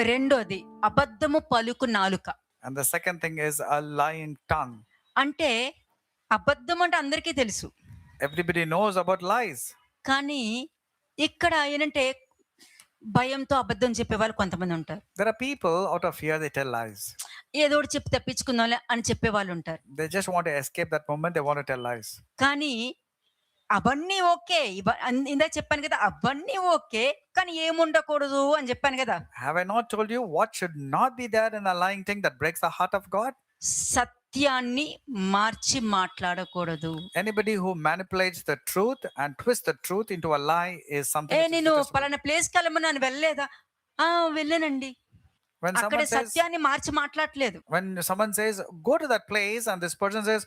రెండోది అబద్ధము పలుకు నాలుక. And the second thing is a lying tongue. అంటే అబద్ధం అంటే అందరికీ తెలుసు. Everybody knows about lies. కానీ ఇక్కడ ఏంటంటే భయంతో అబద్ధం చెప్పేవాళ్ళు కొంతమంది ఉంటారు. There are people out of fear they tell lies. ఏదో ఒకటి చెప్పి తప్పించుకుందాంలే అని చెప్పేవాళ్ళు ఉంటారు. They just want to escape that moment. They want to tell lies. కానీ అవన్నీ ఓకే, ఇందాక చెప్పాను కదా, అవన్నీ ఓకే, కానీ ఏముండకూడదు అని చెప్పాను కదా. Have I not told you what should not be there in a lying thing that breaks the heart of God? సత్యాన్ని మార్చి మాట్లాడకూడదు. Anybody who manipulates the truth and twists the truth into a lie is something. నేను పలానా place కి వెళ్ళమని వెళ్ళలేదా? వెళ్ళానండి. అక్కడ సత్యాన్ని మార్చి మాట్లాడలేదు. When someone says go to that place and this person says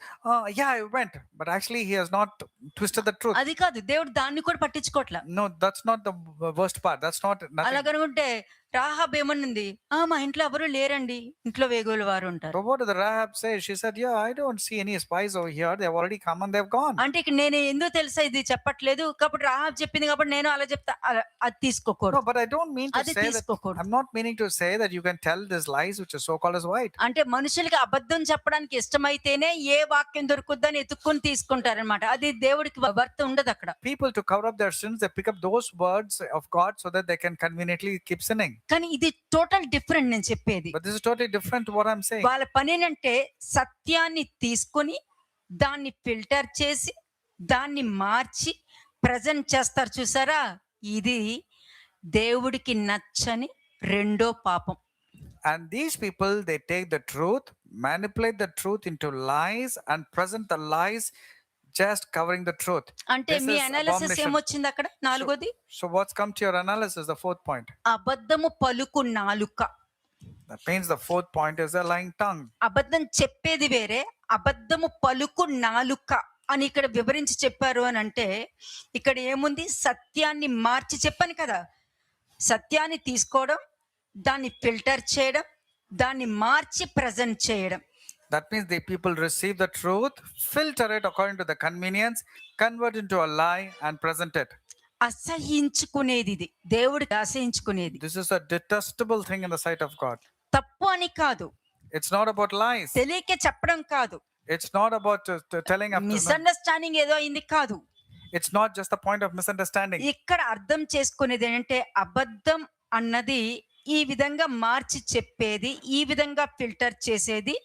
yeah I went, but actually he has not twisted the truth. అది కాదు, దేవుడు దాన్ని కూడా పట్టించుకోవట్లా. No, that's not the worst part. That's not nothing. అలాగనుకుంటే Rahab ఏమన్నది? మా ఇంట్లో ఎవరు లేరండి, ఇంట్లో వేగుల వారు ఉంటారు. But what did the Rahab say? She said, yeah, I don't see any spies over here. They've already come and they've gone. అంటే ఇక్కడ నేను ఎందుకు తెలుసా ఇది చెప్పట్లేదు కాబట్టి రాహాబ్ చెప్పింది కాబట్టి నేను అలా చెప్తా, అది తీసుకోకూడదు. No, but I don't mean to say that. I'm not meaning to say that you can tell these lies which is so called as white. అంటే మనుషులకి అబద్ధం చెప్పడానికి ఇష్టమైతేనే ఏ వాక్యం దొరుకుద్దని ఎత్తుక్కొని తీసుకుంటారన్నమాట. అది దేవుడికి వర్త్ ఉండదు అక్కడ. People to cover up their sins, they pick up those words of God so that they can conveniently keep sinning. కానీ ఇది టోటల్ డిఫరెంట్ నేను చెప్పేది. But this is totally different to what I'm saying. వాళ్ళ పని ఏంటంటే సత్యాన్ని తీసుకొని దాన్ని ఫిల్టర్ చేసి దాన్ని మార్చి ప్రజెంట్ చేస్తారు చూసారా, ఇది దేవుడికి నచ్చని రెండో పాపం. And these people, they take the truth, manipulate the truth into lies and present the lies just covering the truth. అంటే మీ అనాలిసిస్ ఏమొచ్చింది అక్కడ? నాలుగోది. So what's come to your analysis? The fourth point. అబద్ధము పలుకు నాలుక. That means the fourth point is a lying tongue. అబద్ధం చెప్పేది వేరే, అబద్ధము పలుకు నాలుక అని ఇక్కడ వివరించి చెప్పారు అని అంటే ఇక్కడ ఏముంది? సత్యాన్ని మార్చి చెప్పాను కదా, సత్యాన్ని తీసుకోవడం, దాన్ని ఫిల్టర్ చేయడం, దాన్ని మార్చి ప్రజెంట్ చేయడం. That means the people receive the truth, filter it according to the convenience, convert into a lie and present it. అసహించుకునేది ఇది, దేవుడికి అసహించుకునేది. This is a detestable thing in the sight of God. తప్పు అని కాదు, It's not about lies. తెలియక చెప్పడం కాదు, It's not about telling a misunderstanding ఏదో అయింది కాదు. It's not just the point of misunderstanding. ఇక్కడ అర్థం చేసుకునేది ఏంటంటే అబద్ధం అన్నది ఈ విధంగా మార్చి చెప్పేది, ఈ విధంగా ఫిల్టర్ చేసేది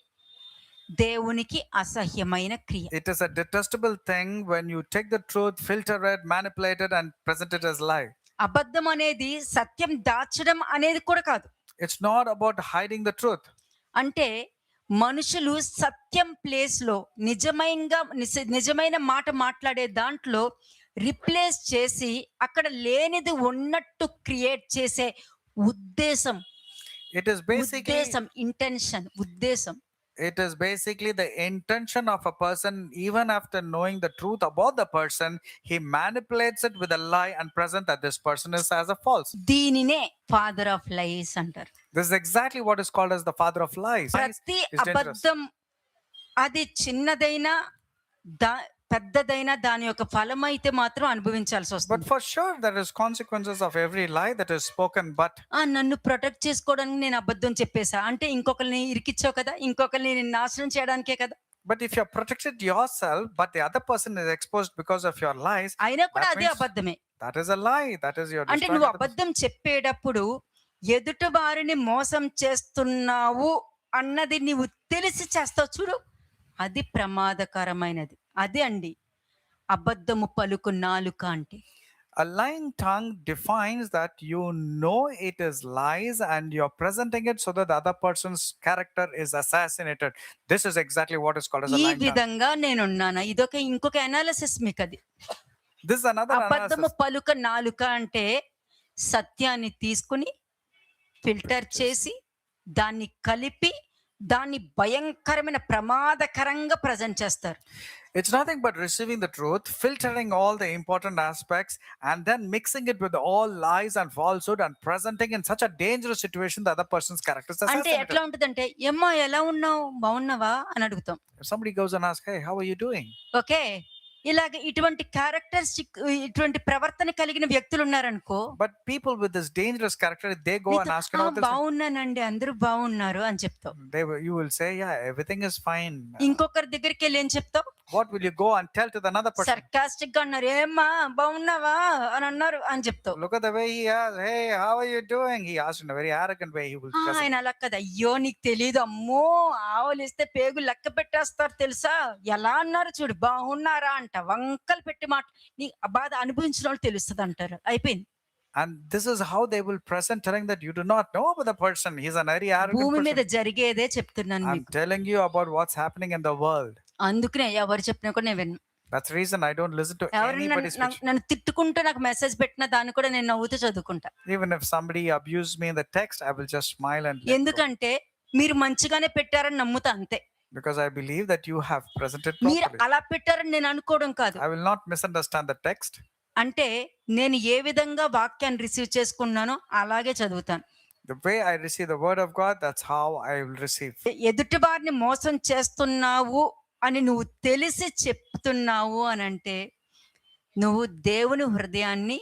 దేవునికి అసహ్యమైన క్రియ. It is a detestable thing when you take the truth, filter it, manipulate it and present it as lie. అబద్ధం అనేది సత్యం దాచడం అనేది కూడా కాదు. It's not about hiding the truth. అంటే మనుషులు సత్యం ప్లేస్ లో నిజమైన మాట మాట్లాడే దాంట్లో రిప్లేస్ చేసి అక్కడ లేనిది ఉన్నట్టు క్రియేట్ చేసే ఉద్దేశం. It is basically ఇంటెన్షన్, ఉద్దేశం. It is basically the intention of a person. Even after knowing the truth about the person, he manipulates it with a lie and present that this person is as a false. దీనినే father of లైస్ అంటారు. This is exactly what is called as the father of lies. ప్రతి అబద్ధం అది చిన్నదైనా పెద్దదైనా దాని యొక్క ఫలం అయితే మాత్రం అనుభవించాల్సి వస్తుంది. But for sure there is consequences of every lie that is spoken. But నన్ను ప్రొటెక్ట్ చేసుకోవడానికి నేను అబద్ధం చెప్పేసా అంటే ఇంకొకరిని ఇరికిచ్చావు కదా, ఇంకొకరిని నాశనం చేయడానికే కదా. But if you are protected yourself, but the other person is exposed because of your lies, అయినా కూడా అదే అబద్ధమే. That is a lie. That is your. అంటే నువ్వు అబద్ధం చెప్పేటప్పుడు ఎదుటి వారిని మోసం చేస్తున్నావు అన్నది నువ్వు తెలిసి చేస్తావు చూడు, అది ప్రమాదకరమైనది. అదే అండి అబద్ధము పలుకు నాలుక అంటే. A lying tongue defines that you know it is lies and you're presenting it so that the other person's character is assassinated. This is exactly what is called as a ఈ lying tongue. విధంగా నేనున్నానా? ఇదొక ఇంకొక analysis మీకది. This is another అబద్ధము analysis. పలుక నాలుక అంటే సత్యాన్ని తీసుకొని filter చేసి దాన్ని కలిపి దాన్ని భయంకరమైన ప్రమాదకరంగా ప్రజెంట్ చేస్తారు. It's nothing but receiving the truth, filtering all the important aspects, and then mixing it with all lies and falsehood and presenting in such a dangerous situation the other person's character is అంటే assassinated. ఎట్లా ఉంటదంటే, "ఏమ్మా ఎలా ఉన్నావు? బాగున్నావా?" అని అడుగుతాం. If somebody goes and asks, "Hey, how are you doing?" Okay. ఇలాగ ఇటువంటి క్యారెక్టరిస్టిక్ ఇటువంటి ప్రవర్తన కలిగిన వ్యక్తులు ఉన్నారనుకో, But people with this dangerous character, if they go and నీతో, ask, you know what they'll say? బాగున్నానండి, అందరూ బాగున్నారు" అని చెప్తావు. You will say, "Yeah, everything is fine." ఇంకొకరి దగ్గరికి వెళ్ళి ఏం చెప్తావు? What will you go and tell to the another person? Sarcastic గా అన్నారు, "ఏమ్మా బాగున్నావా" అని అన్నారు అని చెప్తావు. Look at the way he asked, "Hey, how are you doing?" He asked in a very arrogant way. He will present. ఆయన అలా కదా, "అయ్యో నీకు తెలీదు, అమ్మో ఆవులిస్తే పేగు లెక్క పెట్టేస్తారు తెలుసా, ఎలా అన్నారు చూడు, బాగున్నారా" అంట. వంకలు పెట్టి మాట, నీ ఆ బాధ అనుభవించిన వాళ్ళు తెలుస్తుంది అంటారు. అయిపోయింది. And this is how they will present, telling that you do not know about the person. He's a very arrogant భూమి మీద person. జరిగేదే చెప్తున్నాను I'm మీకు. telling you about what's happening in the world. అందుకనే ఎవరు చెప్పినా కూడా నేను విన్ను. That's the reason I don't listen to ఎవరైనా anybody's speech. నన్ను తిట్టుకుంటూ నాకు మెసేజ్ పెట్టినా దాన్ని కూడా నేను నవ్వుతూ చదువుకుంటా. Even if somebody abused me in the text, I will just smile and let go. ఎందుకంటే మీరు మంచిగానే పెట్టారని నమ్ముతా అంతే. Because I believe that you have presented మీరు properly. అలా పెట్టారని నేను అనుకోవడం కాదు. I will not misunderstand the text. అంటే నేను ఏ విధంగా వాక్యాన్ని రిసీవ్ చేసుకున్నానో అలాగే చదువుతాను. The way I receive the word of God, that's how I will receive. ఎదుటి వారిని మోసం చేస్తున్నావు అని నువ్వు తెలిసి చెప్తున్నావు అని అంటే నువ్వు దేవుని హృదయాన్ని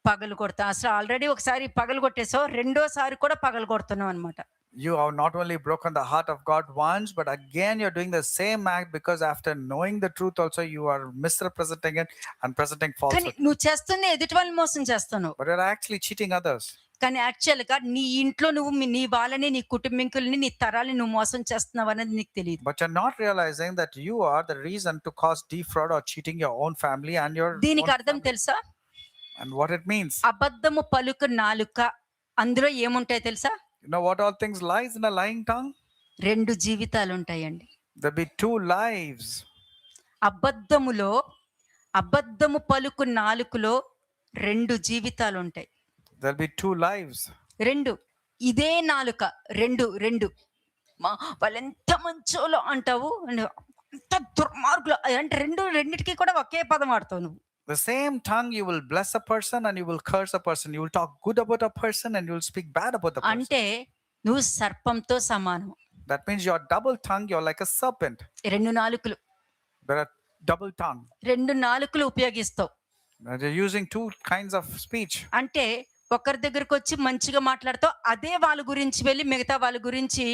పగలు కొడతావు. అసలు ఆల్రెడీ ఒకసారి పగలు కొట్టేసావు, రెండోసారి కూడా పగలు కొడుతున్నావు అనమాట. You have not only broken the heart of God once, but again you're doing the same act because after knowing the truth also you are misrepresenting it and presenting కానీ falsehood. నువ్వు చేస్తుంది ఎదుటి వాళ్ళని మోసం చేస్తున్నావు. But you're actually cheating others. కానీ actual గా నీ ఇంట్లో నువ్వు నీ వాళ్ళని, నీ కుటుంబీకుల్ని, నీ తరాలని నువ్వు మోసం చేస్తున్నావు అనేది నీకు తెలియదు. But you're not realizing that you are the reason to cause defraud or cheating your own family and your దీనికి own అర్థం family. తెలుసా? And what it means. అబద్ధము పలుకు నాలుక, అందులో ఏముంటాయి తెలుసా? You know what all things lies in a lying tongue? రెండు జీవితాలు ఉంటాయండి. There'll be two lives. అబద్ధములో, అబద్ధము పలుకు నాలుకలో రెండు జీవితాలు ఉంటాయి. There'll be two lives. రెండు, ఇదే నాలుక, రెండు రెండు మా వాళ్ళెంత మంచోలో అంటావు, అంత దుర్మార్గులు అంటే రెండిటికి కూడా ఒకే పదం వాడతావు నువ్వు. The same tongue, you will bless a person and you will curse a person. You will talk good about a person and you will speak bad about the person. అంటే నువ్వు సర్పంతో సమానం. That means you're double tongue, you're like a serpent. రెండు నాలుకలు, There are double tongue. రెండు నాలుకలు ఉపయోగిస్తావు. They're using two kinds of speech. అంటే ఒకరి దగ్గరకు వచ్చి మంచిగా మాట్లాడతావు, అదే వాళ్ళ గురించి వెళ్ళి మిగతా వాళ్ళ గురించి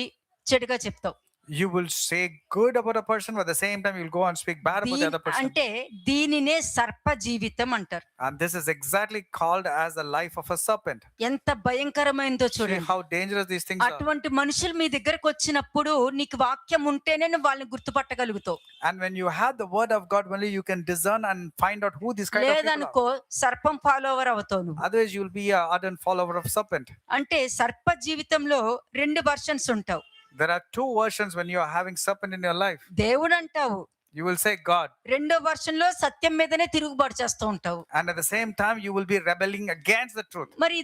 చెడుగా చెప్తావు. You will say good about a person, but at the same time you'll go and speak bad about the other person. అంటే దీనినే సర్ప జీవితం అంటారు. And this is exactly called as the life of a serpent. ఎంత భయంకరమైనదో See చూడండి. how dangerous these things are. అటువంటి మనుషులు మీ దగ్గరకు వచ్చినప్పుడు నీకు వాక్యం ఉంటేనే నువ్వు వాళ్ళని గుర్తుపట్టగలుగుతావు. And when you have the word of God, only you can discern and find out who these kind of people are. లేదనుకో సర్పం ఫాలోవర్ అవుతావు నువ్వు. Otherwise you will be an ardent follower of serpent. అంటే సర్ప జీవితంలో రెండు versions ఉంటావు. There are two versions when you are having serpent in your life. దేవుడు అంటావు, You will say God, రెండో వర్షన్ లో సత్యం మీదనే తిరుగుబాటు చేస్తూ ఉంటావు. and at the same time you will be rebelling against the truth. మరి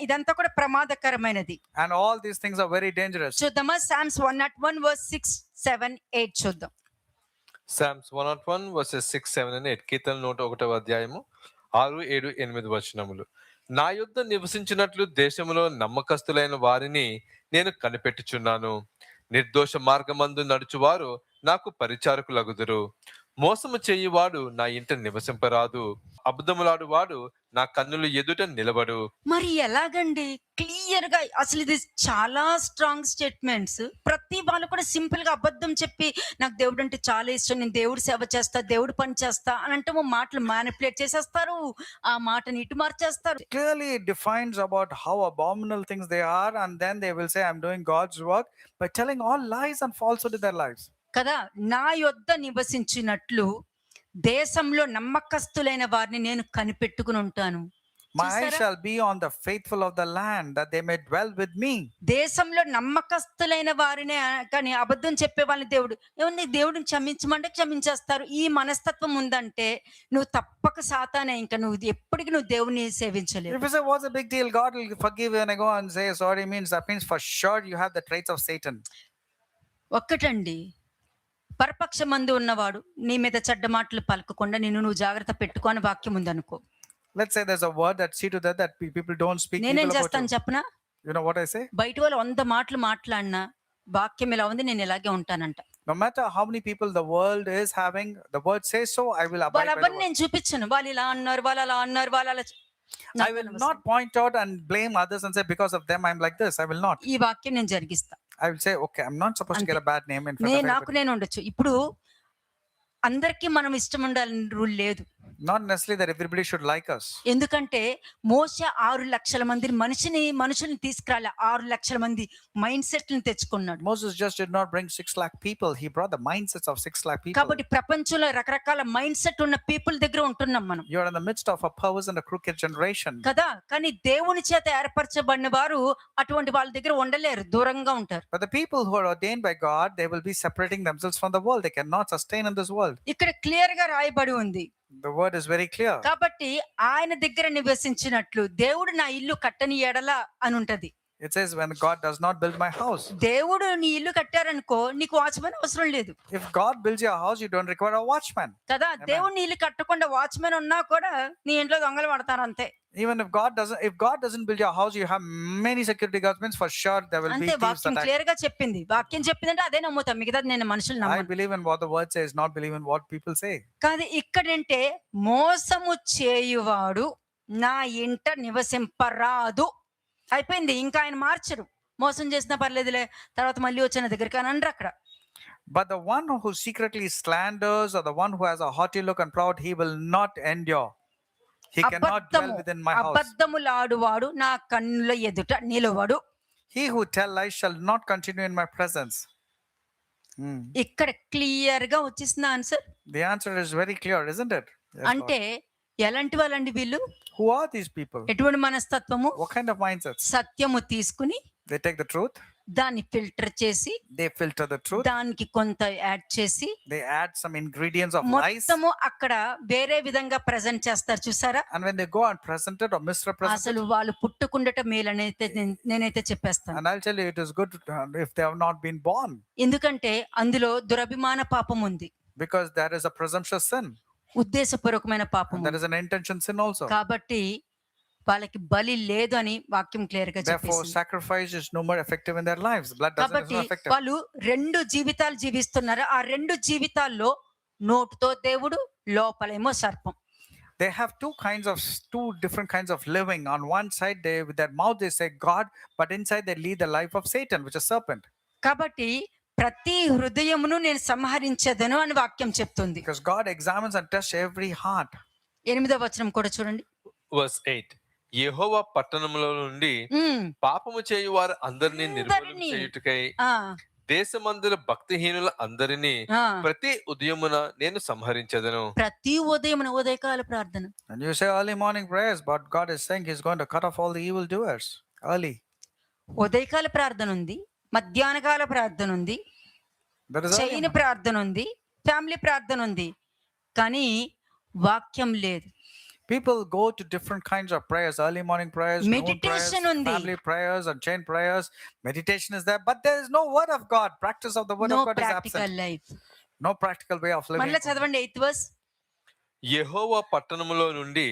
ఇదంతా కూడా ప్రమాదకరమైనది. And all these things are very dangerous. చూద్దామా? Psalms 101 verse 6, 7, 8 చూద్దాం. Psalms 101 verses 6, 7 and 8. కీర్తన 101వ అధ్యాయము 6, 7, 8 వచనములు. నా యొద్ద నివసించినట్లు దేశములో నమ్మకస్తులైన వారిని నేను కనిపెట్టుచున్నాను. నిర్దోష మార్గమందు నడుచువారు నాకు పరిచారకులగుదురు. మోసము చేయువాడు నా ఇంట నివసింపరాదు. అబద్ధములాడువాడు నా కన్నుల ఎదుట నిలబడు. మరి ఎలాగండి? క్లియర్ గా అసలు ఇది చాలా స్ట్రాంగ్ స్టేట్మెంట్స్. ప్రతి వాళ్ళు కూడా సింపుల్ గా అబద్ధం చెప్పి నాకు దేవుడు అంటే చాలా ఇష్టం, నేను దేవుడు సేవ చేస్తా, దేవుడు పని చేస్తా అని అంటే మాటలు మ్యానిపులేట్ చేసేస్తారు, ఆ మాటని ఇటు మార్చేస్తారు. Clearly it defines about how abominable things they are, and then they will say I'm doing God's work by telling all lies and falsehood in their lives. కదా, నా యొద్ద నివసించినట్లు దేశంలో నమ్మకస్తులైన వారిని నేను కనిపెట్టుకుని ఉంటాను. My eyes చూసారా? shall be on the faithful of the land, that they may dwell with me. దేశంలో నమ్మకస్తులైన వారినే కానీ అబద్ధం చెప్పే వాళ్ళని దేవుడు ఏమన్నా దేవుడిని క్షమించమంటే క్షమించేస్తారు. ఈ మనస్తత్వం ఉందంటే నువ్వు తప్పక సాతానే, ఇంకా నువ్వు ఎప్పటికీ నువ్వు దేవుని సేవించలేవు. If you say, what's the big deal? God will forgive when I go and say sorry, that means for sure you have the traits of Satan. ఒక్కటండి, పరపక్షమందు ఉన్నవాడు నీ మీద చెడ్డ మాటలు పలకకుండా నిన్ను నువ్వు జాగ్రత్త పెట్టుకో అని వాక్యం ఉందనుకో. Let's say there's a word that see to that people don't speak evil నేనేం about చేస్తాను you. చెప్పనా? You know what I say? బయట వాళ్ళు 100 మాటలు మాట్లాడినా వాక్యం ఇలా ఉంది, నేను ఇలాగే ఉంటానంట. No matter how many people the world is having, the word says so, I will abide by the వాళ్ళెవరిని word. నేను చూపించను. వాళ్ళు ఇలా అన్నారు, వాళ్ళు అలా అన్నారు, వాళ్ళు అలా I will not point out and blame others and say because of them I'm like this. I will not. ఈ వాక్యం నేను జరిగిస్తా. I will say, okay, I'm not supposed to get a bad name in front of నాకు everybody. నేను ఉండొచ్చు. ఇప్పుడు అందరికీ మనం ఇష్టం ఉండాలని రూల్ లేదు. Not necessarily that everybody should like us. ఎందుకంటే మోషే 6 లక్షల మంది మనుషుల్ని తీసుకురాలే, 6 లక్షల మంది మైండ్ సెట్లను తెచ్చుకున్నాడు. Moses just did not bring 6 lakh people. He brought the mindsets of 6 lakh people. కాబట్టి ప్రపంచంలో రకరకాల మైండ్ సెట్ ఉన్న పీపుల్ దగ్గర ఉంటున్నాం మనం You are in the midst of a perverse and a crooked generation. కదా. కానీ దేవుని చేత ఏర్పరచబడిన వారు అటువంటి వాళ్ళ దగ్గర ఉండలేరు, దూరంగా ఉంటారు. But the people who are ordained by God, they will be separating themselves from the world. They cannot sustain in this world. ఇక్కడ క్లియర్ గా రాయబడి ఉంది. The word is very clear. కాబట్టి ఆయన దగ్గర నివసించినట్లు దేవుడు నా ఇల్లు కట్టని ఎడల అని ఉంటది. It says, when God does not build my house. దేవుడు నీ ఇల్లు కట్టారనుకో, నీకు వాచ్మెన్ అవసరం లేదు If God builds your house, you don't require a watchman. కదా. దేవుడు నీ ఇల్లు కట్టకుండా వాచ్మెన్ ఉన్నా కూడా నీ ఇంట్లో దొంగలు పడతారు అంతే. Even if God doesn't build your house, you have many security guards, means for sure there will be అంతే. thieves వాక్యం attack. క్లియర్ గా చెప్పింది. వాక్యం చెప్పిందంటే అదే నమ్ముతాం, మిగతాది నేను మనుషులు I నమ్మను. believe in what the word says, not believe in what people say. కాదు, ఇక్కడంటే మోసము చేయువాడు నా ఇంట నివసింపరాదు అయిపోయింది. ఇంకా ఆయన మార్చరు. మోసం చేసినా పర్లేదులే, తర్వాత మళ్ళీ వచ్చిన దగ్గరికి అని అనరు అక్కడ. But the one who secretly slanders, or the one who has a haughty look and proud, he will not endure. He cannot dwell within my house. అబద్ధములాడువాడు నా కన్నుల ఎదుట నిలవడు. He who tell lies shall not continue in my presence. ఇక్కడ clear గా వచ్చేసిన answer. The answer is very clear, isn't it? Yes, అంటే ఎలాంటి వాళ్ళండి వీళ్ళు? Lord. Who are these people? ఎటువంటి మనస్తత్వము? What kind of mindsets? సత్యము తీసుకుని They take the truth, దాన్ని ఫిల్టర్ చేసి they filter the truth, దానికి కొంత యాడ్ చేసి they add some ingredients of lies, మొత్తము అక్కడ వేరే విధంగా ప్రెజెంట్ చేస్తారు. చూసారా? and when they go and present it or misrepresent అసలు it, వాళ్ళు పుట్టుకుండట మేలనైతే నేనైతే చెప్పేస్తాను. and I'll tell you, it is good if they have not been born, ఎందుకంటే అందులో దురభిమాన పాపం ఉంది, because there is a presumptuous sin, ఉద్దేశపూర్వకమైన పాపం and there is an intention sin also. కాబట్టి వాళ్ళకి బలి లేదు అని వాక్యం క్లియర్ గా Therefore, చెప్పేసింది. sacrifice is no more effective in their lives. Blood is కాబట్టి not effective. వాళ్ళు 2 జీవితాలు జీవిస్తున్నారు. ఆ 2 జీవితాల్లో నోటుతో దేవుడు, లోపలేమో సర్పం. They have two different kinds of living. On one side, they with their mouth they say God, but inside they lead the life of Satan, which is serpent. కాబట్టి ప్రతి హృదయమును నేను సంహరించదను అని వాక్యం చెప్తుంది. Because God examines and tests every heart. 8వ వచనం కూడా చూడండి. వర్స్ 8 యెహోవా పట్టణములో నుండి పాపము చేయువారు అందరినీ నిర్మూలన చేయుటకై ఆ దేశమందుల భక్తిహీనుల అందరినీ ఆ ప్రతి ఉదయమున నేను సంహరించదను. ప్రతి ఉదయకాల ప్రార్థన. And you say early morning prayers, but God is saying He's going to cut off all the evil doers early. ఉదయకాల ప్రార్థన ఉంది, మధ్యాహ్నకాల ప్రార్థన ఉంది, There is చైన ప్రార్థన ఉంది, ఫ్యామిలీ ప్రార్థన ఉంది, కానీ వాక్యం లేదు. People go to different kinds of prayers, early morning prayers, noon prayers, Meditation undi. family prayers, and chain prayers. Meditation is there, but there is no word of God. Practice of the word no of God is practical absent. Life. No practical way of living. మళ్ళీ చదవండి 8th verse. యెహోవా పట్టణములో నుండి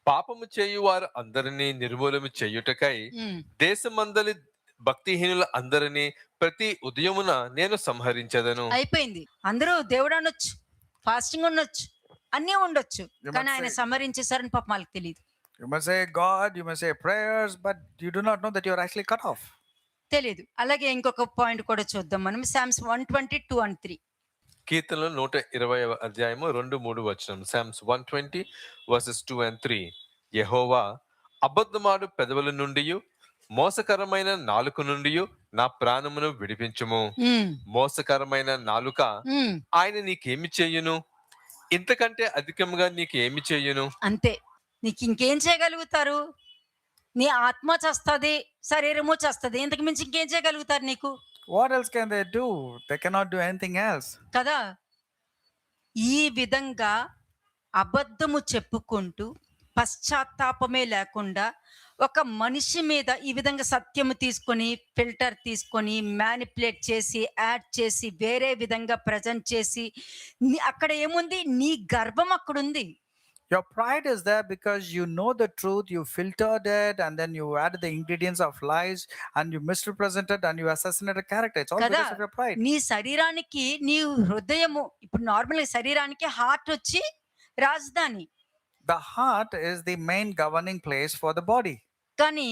పాపము చేయువారు అందరినీ నిర్మూలన చేయుటకై దేశమందలి భక్తిహీనుల అందరినీ ప్రతి ఉదయమున నేను సంహరించదను. అయిపోయింది. అందరూ దేవుడు అనొచ్చు, ఫాస్టింగ్ ఉండొచ్చు, అన్నీ ఉండొచ్చు, You కానీ must ఆయన say- సంహరించేసారని పాపం వాళ్ళకి తెలియదు. You must say God, you must say prayers, but you do not know that you are actually cut off. తెలియదు. అలాగే ఇంకొక పాయింట్ కూడా చూద్దాం మనం. Psalms 122 and 3. కీర్తనలు 120వ అధ్యాయము 2-3 వచనం. Psalms 120 verses 2 and 3. యెహోవా అబద్ధమాడు పెదవుల నుండి మోసకరమైన నాలుక నుండి నా ప్రాణమును విడిపించుము. ఉమ్, మోసకరమైన నాలుక ఉమ్. ఆయన నీకేమి చేయును? ఇంతకంటే అధికంగా నీకు ఏమి చెయ్యను? అంతే. నీకు ఇంకేం చేయగలుగుతారు? నీ ఆత్మ చస్తది, శరీరము చస్తది. ఇంతకు మించి ఇంకేం చేయగలుగుతారు నీకు? What else can they do? They cannot do anything else. కదా! ఈ విధంగా అబద్ధము చెప్పుకుంటూ పశ్చాత్తాపమే లేకుండా ఒక మనిషి మీద ఈ విధంగా సత్యము తీసుకొని ఫిల్టర్ తీసుకొని మ్యానిపులేట్ చేసి యాడ్ చేసి వేరే విధంగా ప్రజెంట్ చేసి అక్కడ ఏముంది, నీ గర్వం అక్కడుంది. Your pride is there because you know the truth, you filtered it, and then you added the ingredients of lies, and you misrepresented and you assassinated character. It's all కదా! because of your pride. నీ శరీరానికి నీ హృదయము, ఇప్పుడు నార్మల్గా శరీరానికి heart వచ్చి రాజధాని, The heart is the main governing place for the body. కానీ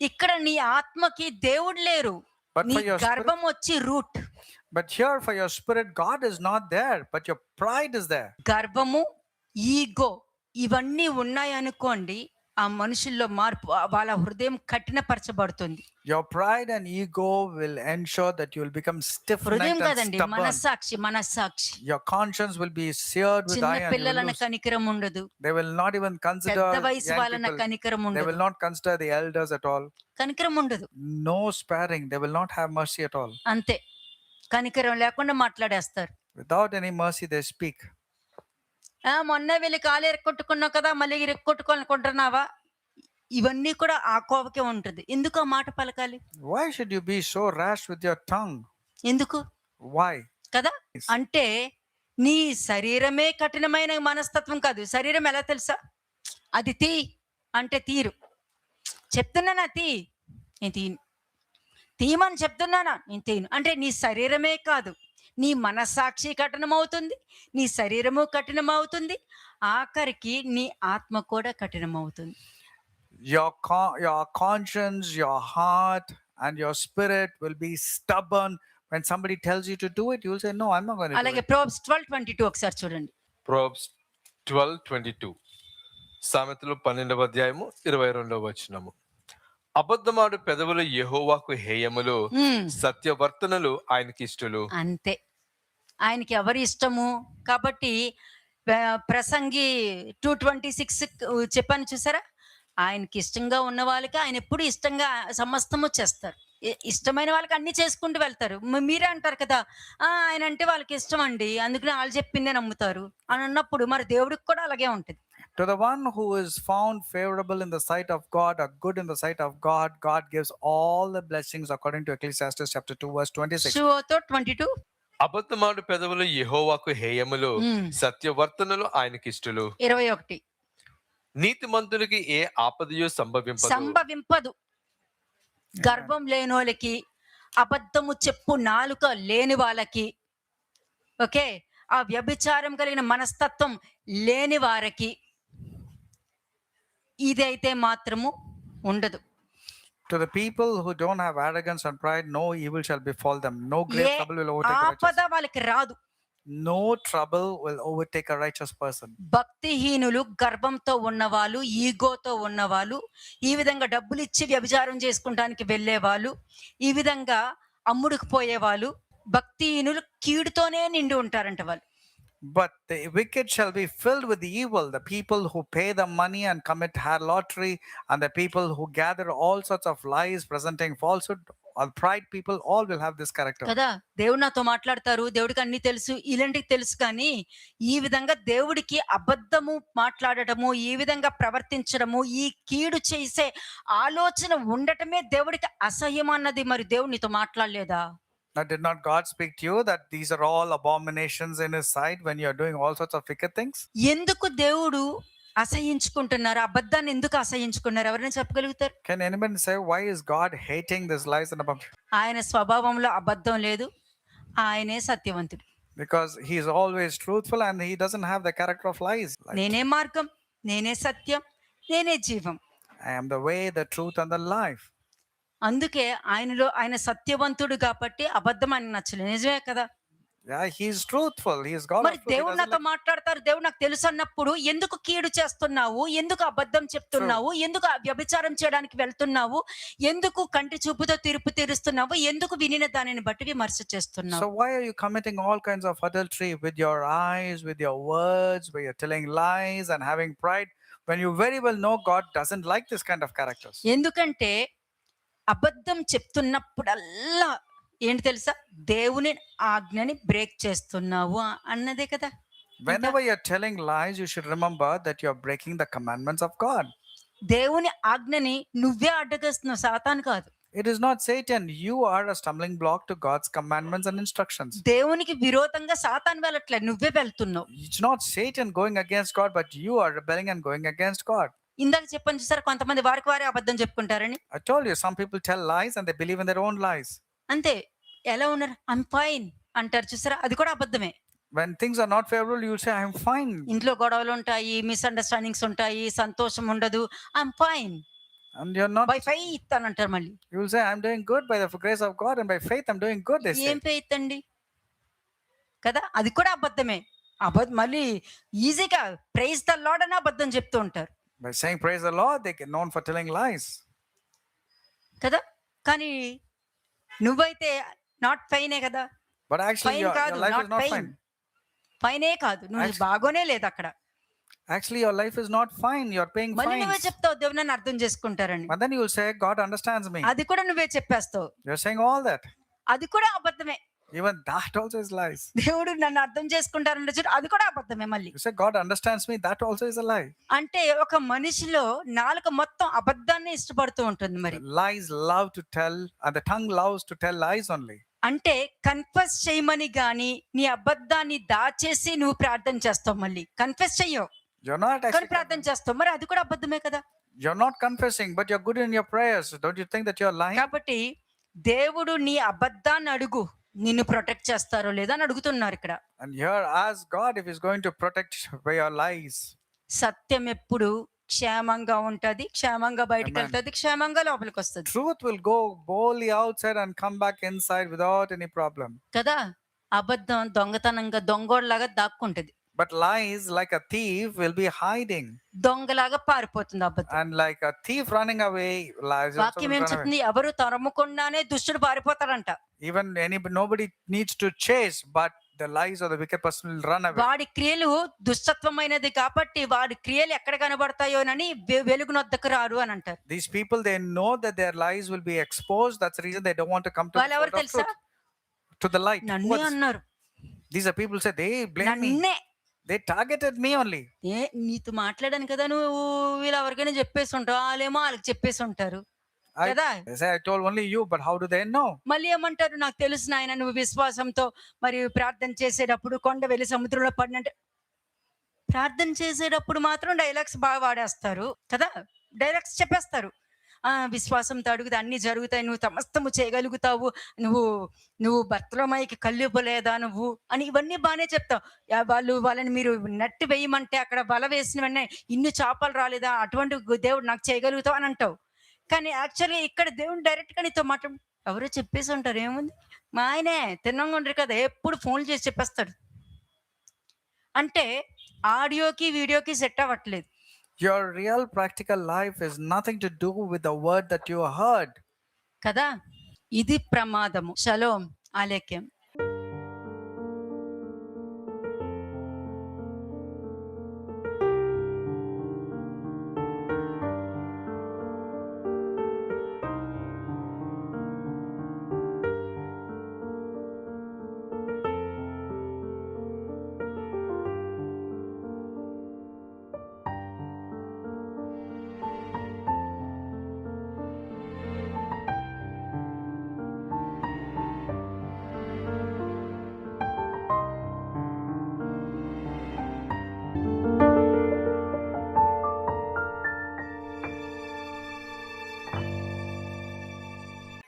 ఇక్కడ నీ ఆత్మకి దేవుడు లేరు. But నీ for your గర్వం వచ్చి route. But here for your spirit, God is not there, but your pride is there. గర్వము, ఈగో ఇవన్నీ ఉన్నాయనుకోండి, ఆ మనుషుల్లో మార్పు, వాళ్ళ హృదయం కఠినపరచబడుతుంది. Your pride and ego will ensure that you will become హృదయం stiff-necked and కదండి, stubborn. మనస్సాక్షి. Your conscience will be seared with చిన్న iron. You will పిల్లలన్న lose. కనికరం ఉండదు, They will not even consider పెద్ద వయసు young వాళ్ళన్న people. కనికరం They ఉండదు, will not consider the elders at all. కనికరం ఉండదు. No sparing. They will not have mercy at all. అంతే, కనికరం లేకుండా మాట్లాడేస్తారు. Without any mercy, they speak. మొన్న వెళ్ళి కాలు ఎరక్కొట్టుకున్నావు కదా, మళ్ళీ ఇరక్కొట్టుకోవాలనుకుంటున్నావా? ఇవన్నీ కూడా ఆ కోవకే ఉంటుంది. ఎందుకు ఆ మాట పలకాలి? Why should you be so rash with your tongue? ఎందుకు Why? కదా? అంటే నీ శరీరమే కఠినమైన మనస్తత్వం కాదు. శరీరం ఎలా తెలుసా? అది తీ అంటే తీరు. చెప్తున్నానా తీ, నేను తీను. తీయమని చెప్తున్నానా, నేను తీను. అంటే నీ శరీరమే కాదు, నీ మనస్సాక్షి కఠినమవుతుంది, నీ శరీరము కఠినమవుతుంది, ఆఖరికి నీ ఆత్మ కూడా కఠినమవుతుంది. Your conscience, your heart, and your spirit will be stubborn. When somebody tells you to do it, you will say, no, I'm not going to do అలాగే it. ప్రోబ్స్ 12:22 ఒకసారి చూడండి. ప్రోబ్స్ 12:22 సామెతలు 12వ అధ్యాయము 22వ వచనము. అబద్ధమాడు పెదవులు యెహోవాకు హేయములు, సత్యవర్తనలు ఆయనకి ఇష్టలు. అంతే, ఆయనకి ఎవరి ఇష్టము కాబట్టి ప్రసంగి 2:26 చెప్పాను చూసారా, ఆయనకి ఇష్టంగా ఉన్న వాళ్ళకి ఆయన ఎప్పుడు ఇష్టంగా సమస్తము చేస్తారు. ఇష్టమైన వాళ్ళకి అన్ని చేసుకుంటూ వెళ్తారు. మీరే అంటారు కదా, ఆయన అంటే వాళ్ళకి ఇష్టం అండి, అందుకని వాళ్ళు చెప్పిందే నమ్ముతారు అని అన్నప్పుడు మరి దేవుడికి కూడా అలాగే ఉంటుంది. To the one who is found favorable in the sight of God or good in the sight of God, God gives all the blessings according to Ecclesiastes chapter 2 verse 26. 22 అబద్ధమాడు పెదవులు యెహోవాకు హేయములు, సత్యవర్తనలు ఆయనకి ఇష్టలు. 21 నీతిమంతునికి ఏ ఆపదయో సంభవింపదు. గర్వం లేనోళ్ళకి, అబద్ధము చెప్పు నాలుక లేని వాళ్ళకి, ఓకే, ఆ వ్యభిచారం కలిగిన మనస్తత్వం లేని వారికి ఇదైతే మాత్రము ఉండదు. To the people who don't have arrogance and pride, no evil shall befall them. No great trouble will overtake the righteous. ఆపద వాళ్ళకి రాదు. No trouble will overtake a righteous person. భక్తిహీనులు, గర్వంతో ఉన్నవాళ్ళు, ఈగోతో ఉన్నవాళ్ళు, ఈ విధంగా డబ్బులు ఇచ్చి వ్యభిచారం చేసుకుంటానికి వెళ్ళేవాళ్ళు, ఈ విధంగా అమ్ముడుకు పోయేవాళ్ళు, భక్తిహీనులు కీడుతోనే నిండి ఉంటారంట వాళ్ళు. But the wicked shall be filled with evil. The people who pay the money and commit lottery, and the people who gather all sorts of lies, presenting falsehood, all pride people, all will have this character. కదా, దేవుడు నాతో మాట్లాడతారు, దేవుడికి అన్ని తెలుసు, ఇలాంటివి తెలుసు, కానీ ఈ విధంగా దేవుడికి అబద్ధము మాట్లాడటము, ఈ విధంగా ప్రవర్తించడము, ఈ కీడు చేసే ఆలోచన ఉండటమే దేవుడికి అసహ్యం అన్నది మరి దేవుడు నీతో మాట్లాడలేదా? Now, did not God speak to you that these are all abominations in his sight when you are doing all sorts of wicked things? ఎందుకు దేవుడు అసహించుకుంటున్నారు? అబద్ధాన్ని ఎందుకు అసహించుకున్నారు? ఎవరైనా చెప్పగలుగుతారు? Can anybody say why is God hating this lies and abomination? ఆయన స్వభావంలో అబద్ధం లేదు, ఆయనే సత్యవంతుడు. Because he is always truthful and he doesn't have the character of lies. నేనే మార్గం, నేనే సత్యం, నేనే జీవం. I am the way, the truth and the life. అందుకే ఆయన సత్యవంతుడు కాబట్టి అబద్ధం అని నచ్చలేదు. నిజమే కదా? Yeah, he's truthful. He's God మరి of truth. He దేవుడు doesn't నాతో like... మాట్లాడతారు, దేవుడు నాకు తెలుసు అన్నప్పుడు ఎందుకు కీడు చేస్తున్నావు, ఎందుకు అబద్ధం చెప్తున్నావు, ఎందుకు వ్యభిచారం చేయడానికి వెళ్తున్నావు, ఎందుకు కంటి చూపుతో తీర్పు తీరుస్తున్నావు, ఎందుకు వినిన దానిని బట్టి విమర్శ చేస్తున్నావు? So why are you committing all kinds of adultery with your eyes, with your words, where you're telling lies and having pride, when you very well know God doesn't like this kind of characters? ఎందుకంటే అబద్ధం చెప్తున్నప్పుడల్లా ఏంటి తెలుసా, దేవుని ఆజ్ఞని break చేస్తున్నావు అన్నదే కదా. Whenever you're telling lies, you should remember that you're breaking the commandments of God. దేవుని ఆజ్ఞని నువ్వే అడ్డగిస్తున్నావు, సాతాను కాదు. It is not Satan. You are a stumbling block to God's commandments and instructions. దేవునికి విరోధంగా సాతాను వెళ్ళట్లేదు, నువ్వే వెళ్తున్నావు. It's not Satan going against God, but you are rebelling and going against God. ఇందాక చెప్పని చూసారు, కొంతమంది వారికి వారే అబద్ధం చెప్పుకుంటారని. I told you, some people tell lies and they believe in their own lies. అంతే, ఎలా ఉన్నారు, ఐమ్ ఫైన్ అంటారు చూసారా, అది కూడా అబద్ధమే. When things are not favorable, you'll say, I'm fine. ఇంట్లో గొడవలు ఉంటాయి, మిస్అండర్స్టాండింగ్స్ ఉంటాయి, సంతోషం ఉండదు, I'm fine And you're not, by faith అని అంటారు. మళ్ళీ you'll say, I'm doing good by the grace of God and by faith I'm doing good, they say. ఏం ఫెయిత్ అండి కదా, అది కూడా అబద్ధమే. మళ్ళీ ఈజీగా ప్రైజ్ ద లార్డ్ అని అబద్ధం చెప్తూ ఉంటారు By saying praise the Lord, they get known for telling lies. కదా. కానీ నువ్వైతే నాట్ ఫైనే కదా, But actually, ఫైన్ your కాదు, life is not not fine, fine. ఫైనే కాదు, నువ్వు బాగోనే లేదు అక్కడ. Actually, your life is not fine. You're paying మళ్ళీ నువ్వే fines. చెప్తావు దేవుడు నన్ను అర్థం చేసుకుంటారని, But then you'll say, God understands me. అది కూడా నువ్వే చెప్పేస్తావు, You're saying all that. అది కూడా అబద్ధమే. Even that also is lies. దేవుడు నన్ను అర్థం చేసుకుంటారంటే చూడు, అది కూడా అబద్ధమే. మళ్ళీ You say, God understands me. That also is a lie. అంటే ఒక మనిషిలో నాలుక మొత్తం అబద్ధాన్ని ఇష్టపడుతూ ఉంటుంది. మరి Lies love to tell, and the tongue loves to tell lies only. అంటే కన్ఫెస్ చేయమని గాని నీ అబద్ధాన్ని దాచేసి నువ్వు ప్రార్థన చేస్తావు, మళ్ళీ కన్ఫెస్ చెయ్యవు You're not కానీ actually, ప్రార్థన చేస్తావు, మరి అది కూడా అబద్ధమే కదా. you're not confessing, but you're good in your prayers. Don't you think that you're lying? కాబట్టి దేవుడు నీ అబద్ధాన్ని అడుగు, నిన్ను ప్రొటెక్ట్ చేస్తారో లేదా అని అడుగుతున్నారు ఇక్కడ. And here, ask God if He's going to protect by your lies. సత్యం ఎప్పుడు క్షేమంగా ఉంటది, క్షేమంగా బయటకు Amen. వెళ్తుంది, క్షేమంగా లోపలికి వస్తుంది Truth will go boldly outside and come back inside without any problem. కదా. అబద్ధం దొంగతనంగా దొంగోడ్లాగా దాక్కుంటది, But lies, like a thief, will be hiding. దొంగలాగా పారిపోతుంది అబద్ధం. And like a thief running away, lies also వాక్యం will ఏం run away. చెప్తుంది, ఎవరు తరముకుండానే దుష్టుడు పారిపోతాడంట. Even nobody needs to chase, but the lies of the wicked person will run away. వాడి క్రియలు దుష్టత్వమైనది కాబట్టి వాడి క్రియలు ఎక్కడ కనబడతాయోనని వెలుగునొద్దకు రారు అని అంటారు. These people, they know that their lies will be exposed. That's the reason they don't want to come to వాళ్ళు the ఎవరు fold of తెలుసా, truth, to the light. Who నన్నే are this? అన్నారు, These are people say they blame me. నన్నే. They targeted me only. నీతో మాట్లాడాను కదా, నువ్వు వీళ్ళు ఎవరికైనా చెప్పేసి ఉంటావు, వాళ్ళేమో వాళ్ళకి చెప్పేసి ఉంటారు కదా. They say I told only you, but how do they know? మళ్ళీ ఏమంటారు, నాకు తెలుసు నాయన నువ్వు విశ్వాసంతో మరి ప్రార్థన చేసేటప్పుడు కొండ వెళ్ళి సముద్రంలో పడినంటే. ప్రార్థన చేసేటప్పుడు మాత్రం డైలాగ్స్ బాగా వాడేస్తారు కదా, డైలాగ్స్ చెప్పేస్తారు. విశ్వాసంతో అడుగుతా అన్ని జరుగుతాయి, నువ్వు సమస్తము చేయగలుగుతావు, నువ్వు భర్తలోమాయికి కళ్ళు ఇవ్వలేదా నువ్వు అని ఇవన్నీ బాగానే చెప్తావు. వాళ్ళని మీరు నట్టి వేయమంటే అక్కడ వల వేసిన వెంటనే ఇన్ని చేపలు రాలేదా, అటువంటి దేవుడు నాకు చేయగలుగుతావు అని అంటావు. కానీ యాక్చువల్గా ఇక్కడ దేవుడు డైరెక్ట్ గా నీతో ఎవరో చెప్పేసి ఉంటారు, ఏముంది మా ఆయనే తిన్నంగా ఉంటారు కదా, ఎప్పుడు ఫోన్లు చేసి చెప్పేస్తాడు. అంటే ఆడియోకి వీడియోకి సెట్ అవ్వట్లేదు. Your real practical life is nothing to do with the word that you heard. కదా. ఇది ప్రమాదము. షలోం, ఆలేఖ్యం.